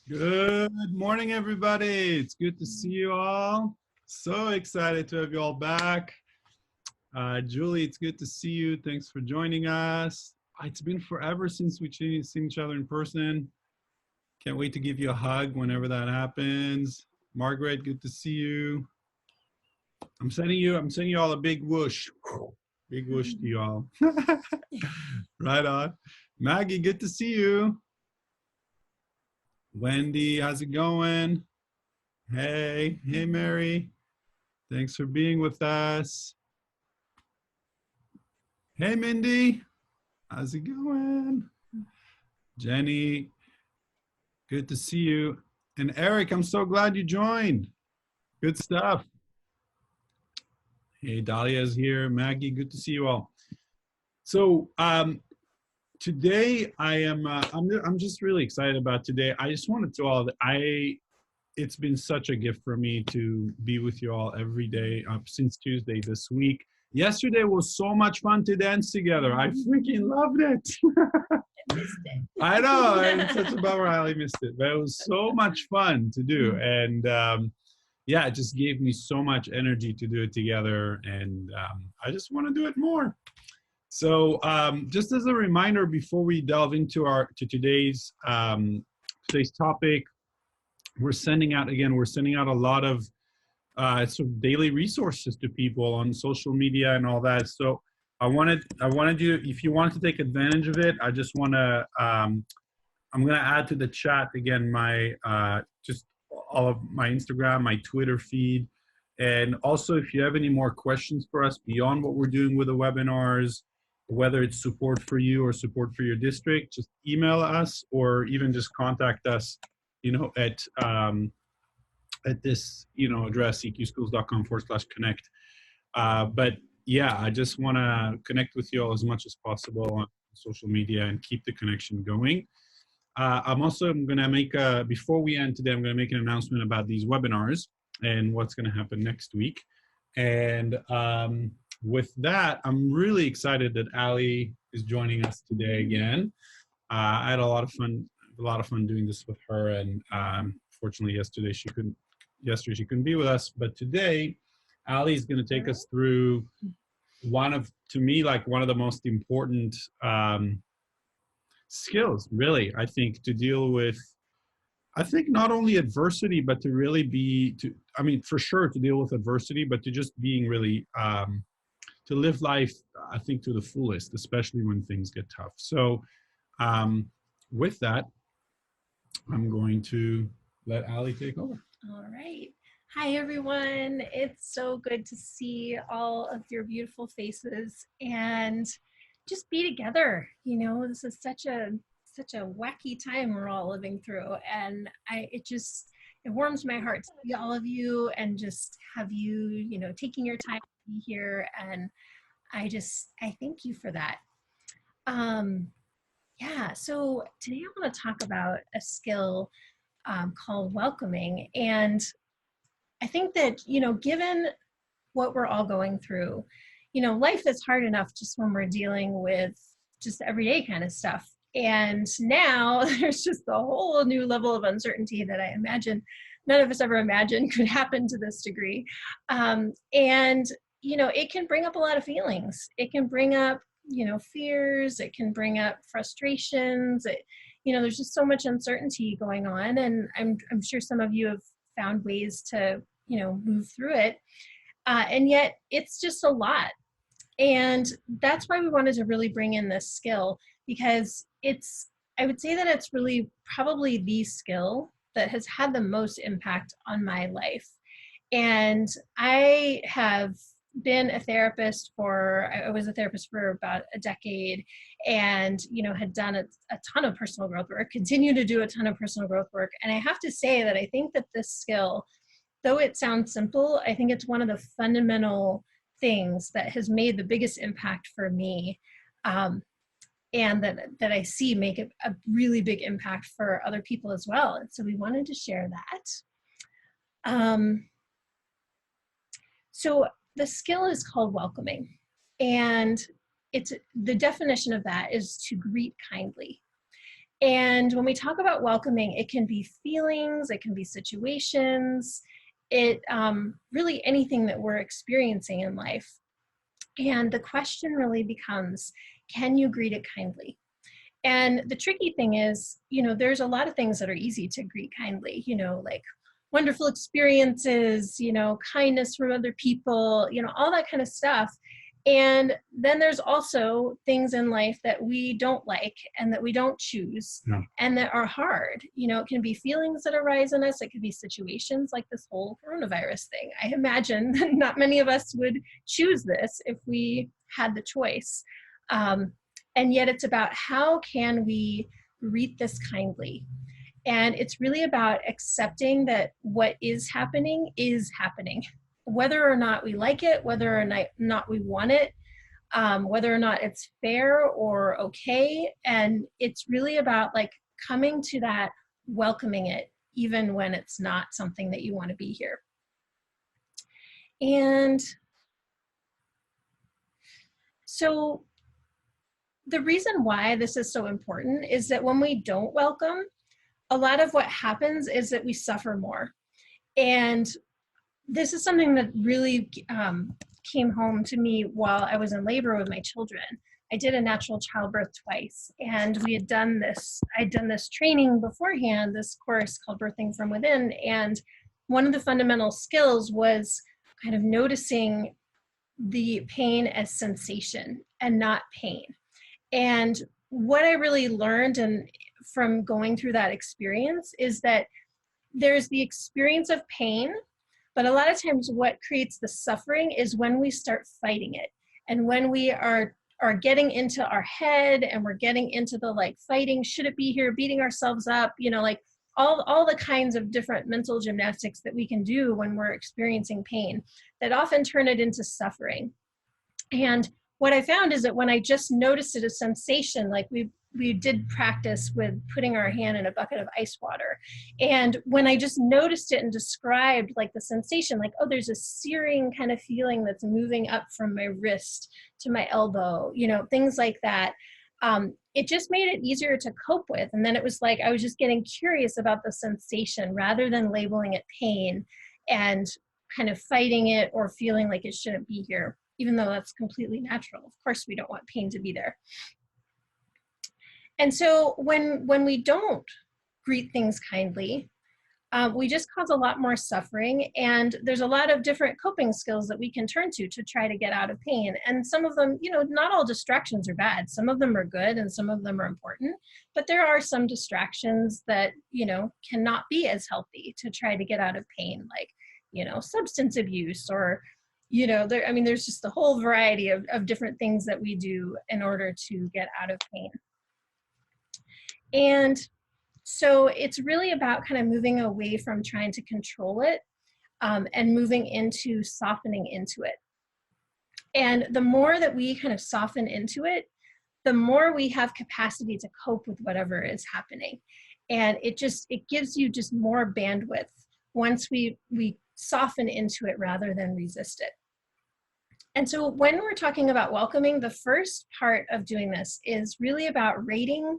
Good morning, everybody. It's good to see you all. So excited to have you all back. Julie, it's good to see you. Thanks for joining us. It's been forever since we've seen each other in person. Can't wait to give you a hug whenever that happens. Margaret, good to see you. I'm sending you all a big whoosh. Big whoosh to you all. Right on. Maggie, good to see you. Wendy, how's it going? Hey, Mary. Thanks for being with us. Hey, Mindy. How's it going? Jenny, good to see you. And Eric, I'm so glad you joined. Good stuff. Hey, Dahlia's here. Maggie, good to see you all. So today I'm just really excited about today. I just wanted to all it's been such a gift for me to be with you all every day since Tuesday this week. Yesterday was so much fun to dance together. I freaking loved it. Missed it. I know, it's such a bummer I missed it, but it was so much fun to do. And yeah, it just gave me so much energy to do it together. And I just want to do it more. So just as a reminder, before we delve into today's topic, we're sending out a lot of sort of daily resources to people on social media and all that. So I wanted you, if you want to take advantage of it, I just want to, I'm going to add to the chat again, my, just all of my Instagram, my Twitter feed. And also if you have any more questions for us beyond what we're doing with the webinars, whether it's support for you or support for your district, just email us or even just contact us, at this, address, eqschools.com/connect. But yeah, I just want to connect with you all as much as possible on social media and keep the connection going. I'm going to make before we end today, I'm going to make an announcement about these webinars and what's going to happen next week. And with that, I'm really excited that Ali is joining us today again. I had a lot of fun doing this with her, and fortunately yesterday she couldn't be with us, but today Ali is going to take us through one of the most important skills, really, I think, to deal with, not only adversity, but to really for sure to deal with adversity, but to just being really, to live life, I think, to the fullest, especially when things get tough. So with that, I'm going to let Ali take over. All right. Hi, everyone. It's so good to see all of your beautiful faces and just be together. This is such a wacky time we're all living through, and it warms my heart to see all of you and just have you, taking your time to be here. And I thank you for that. Yeah, so today I want to talk about a skill called welcoming. And I think that, given what we're all going through, life is hard enough just when we're dealing with just everyday kind of stuff. And now there's just a whole new level of uncertainty that I imagine none of us ever imagined could happen to this degree. And, it can bring up a lot of feelings. It can bring up, fears. It can bring up frustrations. There's just so much uncertainty going on, and I'm sure some of you have found ways to, move through it. And yet it's just a lot. And that's why we wanted to really bring in this skill, because I would say that it's really probably the skill that has had the most impact on my life. And I was a therapist for about a decade, and had done a ton of personal growth work, continue to do a ton of personal growth work. And I have to say that I think that this skill, though it sounds simple, I think it's one of the fundamental things that has made the biggest impact for me, and that I see make a really big impact for other people as well. And so we wanted to share that. So the skill is called welcoming, and the definition of that is to greet kindly. And when we talk about welcoming, it can be feelings, it can be situations, it really anything that we're experiencing in life. And the question really becomes, can you greet it kindly? And the tricky thing is, there's a lot of things that are easy to greet kindly, like wonderful experiences, kindness from other people, all that kind of stuff. And then there's also things in life that we don't like and that we don't choose Yeah. and that are hard. It can be feelings that arise in us. It could be situations like this whole coronavirus thing. I imagine not many of us would choose this if we had the choice. And yet it's about how can we greet this kindly? And it's really about accepting that what is happening, whether or not we like it, whether or not we want it, whether or not it's fair or okay. And it's really about like coming to that, welcoming it, even when it's not something that you want to be here. And so the reason why this is so important is that when we don't welcome, a lot of what happens is that we suffer more. And this is something that really came home to me while I was in labor with my children. I did a natural childbirth twice, and I'd done this training beforehand, this course called Birthing from Within. And one of the fundamental skills was kind of noticing the pain as sensation and not pain. And what I really learned from going through that experience is that there's the experience of pain, but a lot of times what creates the suffering is when we start fighting it. And when we are getting into our head and we're getting into the like fighting, should it be here, beating ourselves up, like all the kinds of different mental gymnastics that we can do when we're experiencing pain that often turn it into suffering. And what I found is that when I just noticed it as sensation, like we did practice with putting our hand in a bucket of ice water. And when I just noticed it and described like the sensation, like, oh, there's a searing kind of feeling that's moving up from my wrist to my elbow, things like that. It just made it easier to cope with. And then it was like, I was just getting curious about the sensation rather than labeling it pain and kind of fighting it or feeling like it shouldn't be here, even though that's completely natural. Of course, we don't want pain to be there. And so when we don't greet things kindly, we just cause a lot more suffering. And there's a lot of different coping skills that we can turn to try to get out of pain. And some of them, not all distractions are bad. Some of them are good and some of them are important. But there are some distractions that, cannot be as healthy to try to get out of pain, like, substance abuse or, there's just a whole variety of different things that we do in order to get out of pain. And so it's really about kind of moving away from trying to control it and moving into softening into it. And the more that we kind of soften into it, the more we have capacity to cope with whatever is happening. And it gives you just more bandwidth once we soften into it rather than resist it. And so when we're talking about welcoming, the first part of doing this is really about rating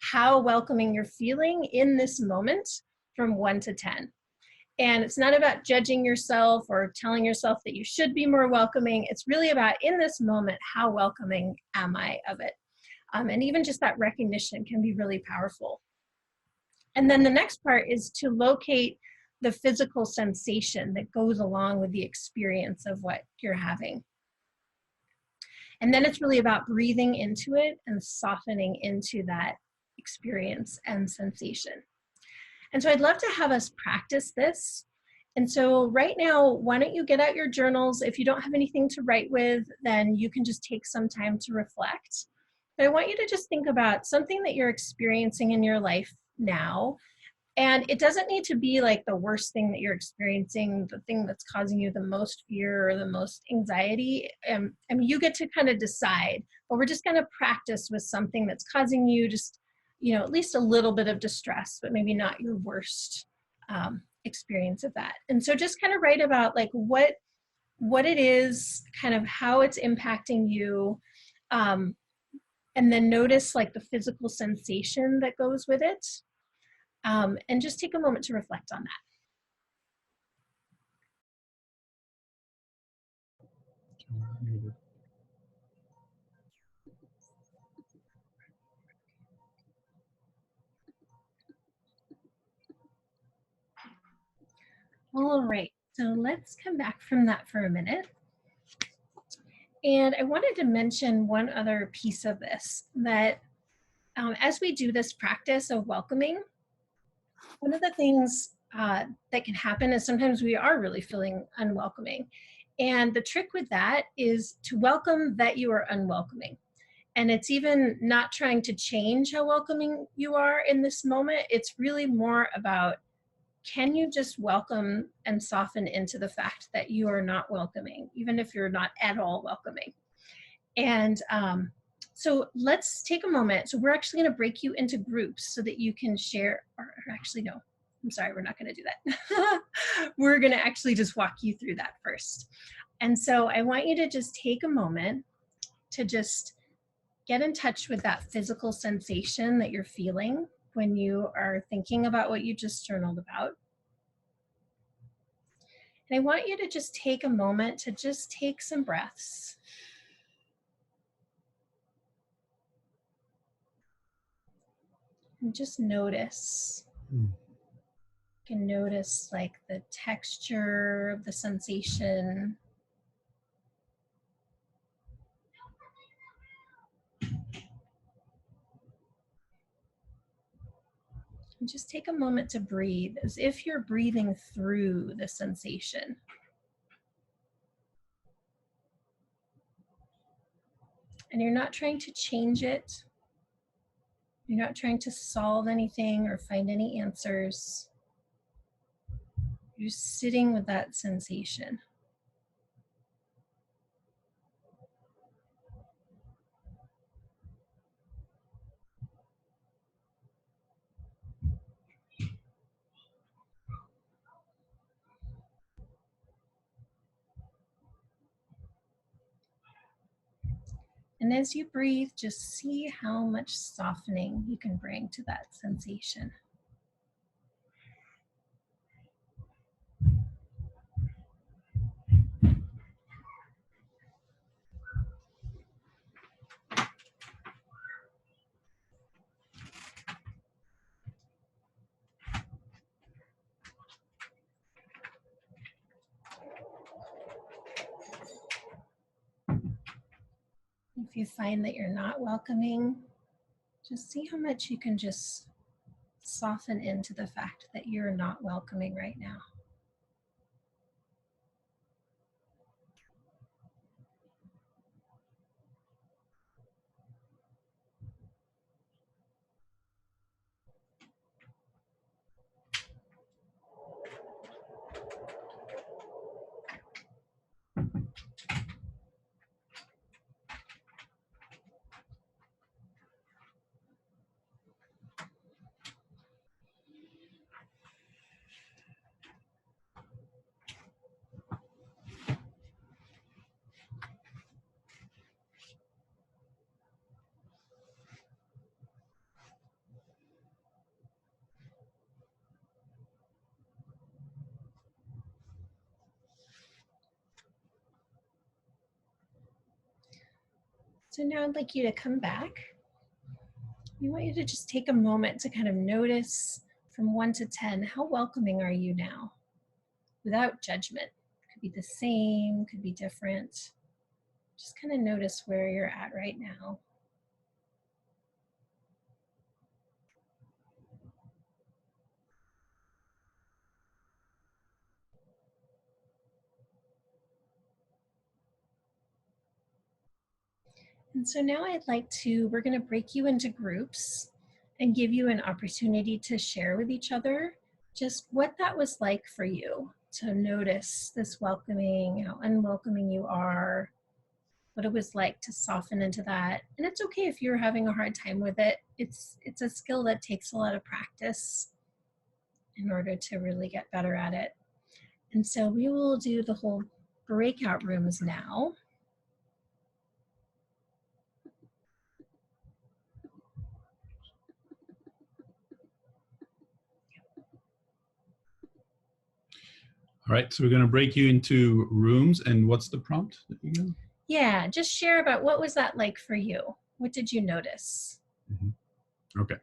how welcoming you're feeling in this moment from 1 to 10. And it's not about judging yourself or telling yourself that you should be more welcoming. It's really about, in this moment, how welcoming am I of it? And even just that recognition can be really powerful. And then the next part is to locate the physical sensation that goes along with the experience of what you're having. And then it's really about breathing into it and softening into that experience and sensation. And so I'd love to have us practice this. And so right now, why don't you get out your journals? If you don't have anything to write with, then you can just take some time to reflect. But I want you to just think about something that you're experiencing in your life now. And it doesn't need to be like the worst thing that you're experiencing, the thing that's causing you the most fear or the most anxiety. You get to kind of decide, but we're just going to practice with something that's causing you just, at least a little bit of distress, but maybe not your worst experience of that. And so just kind of write about like what it is, kind of how it's impacting you, and and then notice like the physical sensation that goes with it. And just take a moment to reflect on that. All right, so let's come back from that for a minute. And I wanted to mention one other piece of this, that as we do this practice of welcoming, one of the things that can happen is sometimes we are really feeling unwelcoming. And the trick with that is to welcome that you are unwelcoming. And it's even not trying to change how welcoming you are in this moment. It's really more about, can you just welcome and soften into the fact that you are not welcoming, even if you're not at all welcoming. And so let's take a moment. So we're actually going to break you into groups so that you can share, or actually, no, I'm sorry, we're not going to do that. We're going to actually just walk you through that first. And so I want you to just take a moment to just get in touch with that physical sensation that you're feeling when you are thinking about what you just journaled about. And I want you to just take a moment to just take some breaths. And just notice. You can notice like the texture of the sensation. And just take a moment to breathe as if you're breathing through the sensation. And you're not trying to change it. You're not trying to solve anything or find any answers. You're sitting with that sensation. And as you breathe, just see how much softening you can bring to that sensation. If you find that you're not welcoming, just see how much you can just soften into the fact that you're not welcoming right now. So now I'd like you to come back. I want you to just take a moment to kind of notice from 1 to 10, how welcoming are you now? Without judgment. Could be the same, could be different. Just kind of notice where you're at right now. And so now we're going to break you into groups and give you an opportunity to share with each other just what that was like for you, to notice this welcoming, how unwelcoming you are, what it was like to soften into that. And it's okay if you're having a hard time with it. It's a skill that takes a lot of practice in order to really get better at it. And so we will do the whole breakout rooms now. All right, so we're going to break you into rooms. And what's the prompt that you got? Yeah, just share about what was that like for you? What did you notice? Okay,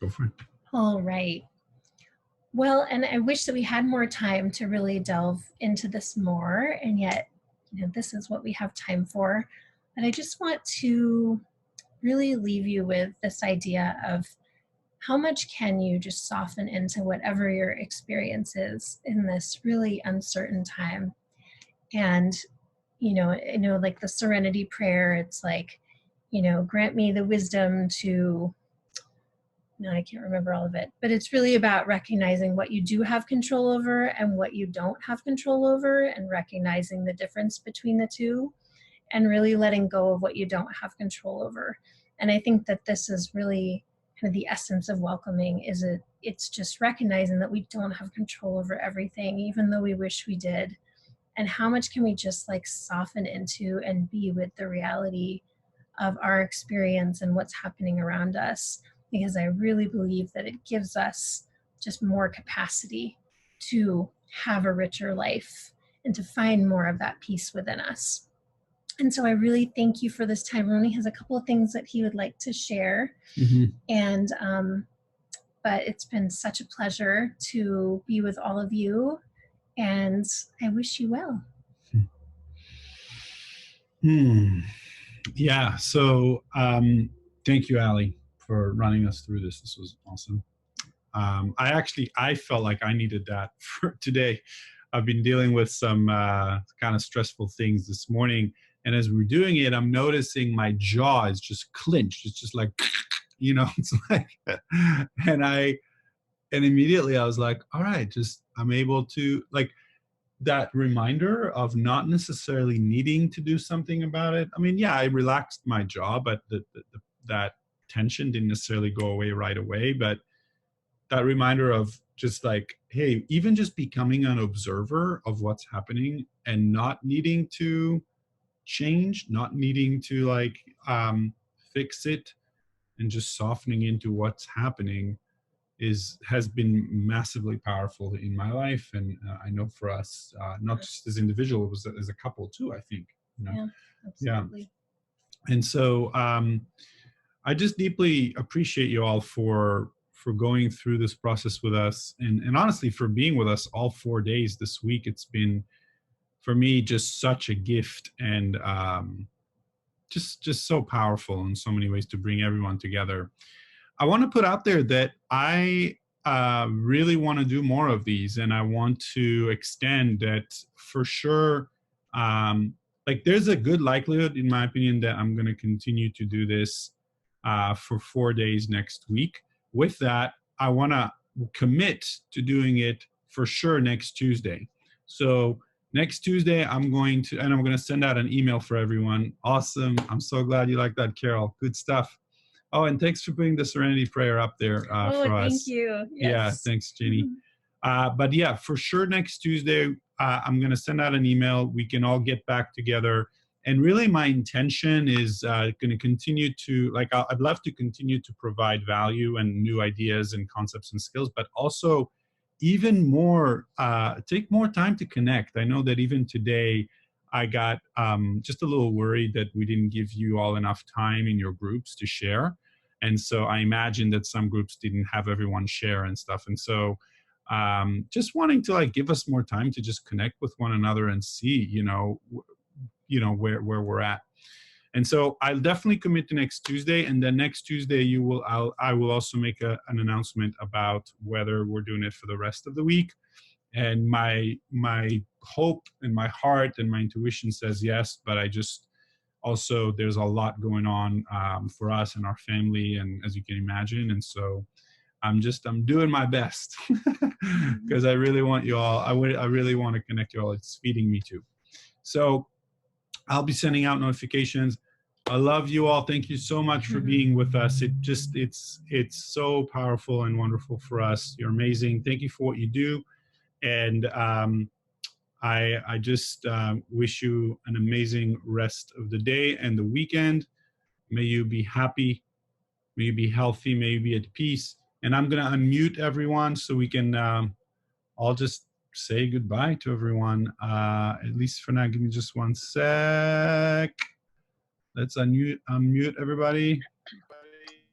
go for it. All right. Well, and I wish that we had more time to really delve into this more, and yet, this is what we have time for. But I just want to really leave you with this idea of how much can you just soften into whatever your experience is in this really uncertain time. And, I know like the serenity prayer, it's like, grant me the wisdom to, no, I can't remember all of it, but it's really about recognizing what you do have control over and what you don't have control over, and recognizing the difference between the two, and really letting go of what you don't have control over. And I think that this is really kind of the essence of welcoming, is it's just recognizing that we don't have control over everything, even though we wish we did. And how much can we just like soften into and be with the reality of our experience and what's happening around us, because I really believe that it gives us just more capacity to have a richer life and to find more of that peace within us. And so I really thank you for this time. Roni has a couple of things that he would like to share. And, but it's been such a pleasure to be with all of you, and I wish you well. Yeah, so thank you, Ali, for running us through this. This was awesome. I felt like I needed that for today. I've been dealing with some kind of stressful things this morning, and as we're doing it, I'm noticing my jaw is just clenched. It's just like, it's like, and immediately I was like, all right, just I'm able to, like, that reminder of not necessarily needing to do something about it. I mean, yeah, I relaxed my jaw, but that tension didn't necessarily go away right away. But that reminder of just like, hey, even just becoming an observer of what's happening and not needing to change, not needing to like fix it, and just softening into what's happening has been massively powerful in my life. And I know for us, not just as individuals, but as a couple too, I think. Yeah, absolutely. Yeah. And so I just deeply appreciate you all for going through this process with us, and honestly for being with us all 4 days this week. It's been, for me, just such a gift, and just so powerful in so many ways to bring everyone together. I want to put out there that I really want to do more of these, and I want to extend that for sure. Like, there's a good likelihood, in my opinion, that I'm going to continue to do this for 4 days next week. With that, I want to commit to doing it for sure next Tuesday. So next Tuesday, I'm going to send out an email for everyone. Awesome. I'm so glad you like that, Carol. Good stuff. Oh, and thanks for putting the Serenity Prayer up there for us. Thank you. Yes. Yeah, thanks, Jeannie. But yeah, for sure next Tuesday, I'm going to send out an email. We can all get back together. And really my intention is going to continue to, like, I'd love to continue to provide value and new ideas and concepts and skills, but also even more, take more time to connect. I know that even today, I got just a little worried that we didn't give you all enough time in your groups to share. And so I imagine that some groups didn't have everyone share and stuff. And so just wanting to like give us more time to just connect with one another and see, where we're at. And so I'll definitely commit to next Tuesday. And then next Tuesday, I will also make an announcement about whether we're doing it for the rest of the week. And my hope and my heart and my intuition says yes, but I just also, there's a lot going on for us and our family, and as you can imagine. And so I'm doing my best because I really want you all, I really want to connect you all. It's feeding me too. So I'll be sending out notifications. I love you all. Thank you so much for being with us. It's so powerful and wonderful for us. You're amazing. Thank you for what you do. And I just wish you an amazing rest of the day and the weekend. May you be happy. May you be healthy. May you be at peace. And I'm going to unmute everyone so we can all just say goodbye to everyone. At least for now. Give me just one sec. Let's unmute everybody.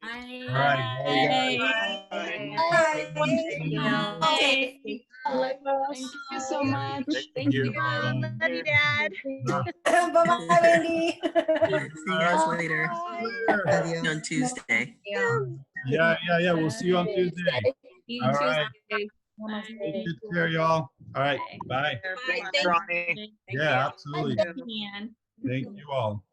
All right. Bye. Thank you so much. Thank you. Love you, Dad. Bye-bye, Wendy. See you guys later. Adios. On Tuesday. Yeah. We'll see you on Tuesday. All right. Take good care, y'all. All right. Bye. Thanks, Ronnie. Yeah, absolutely. Thank you all.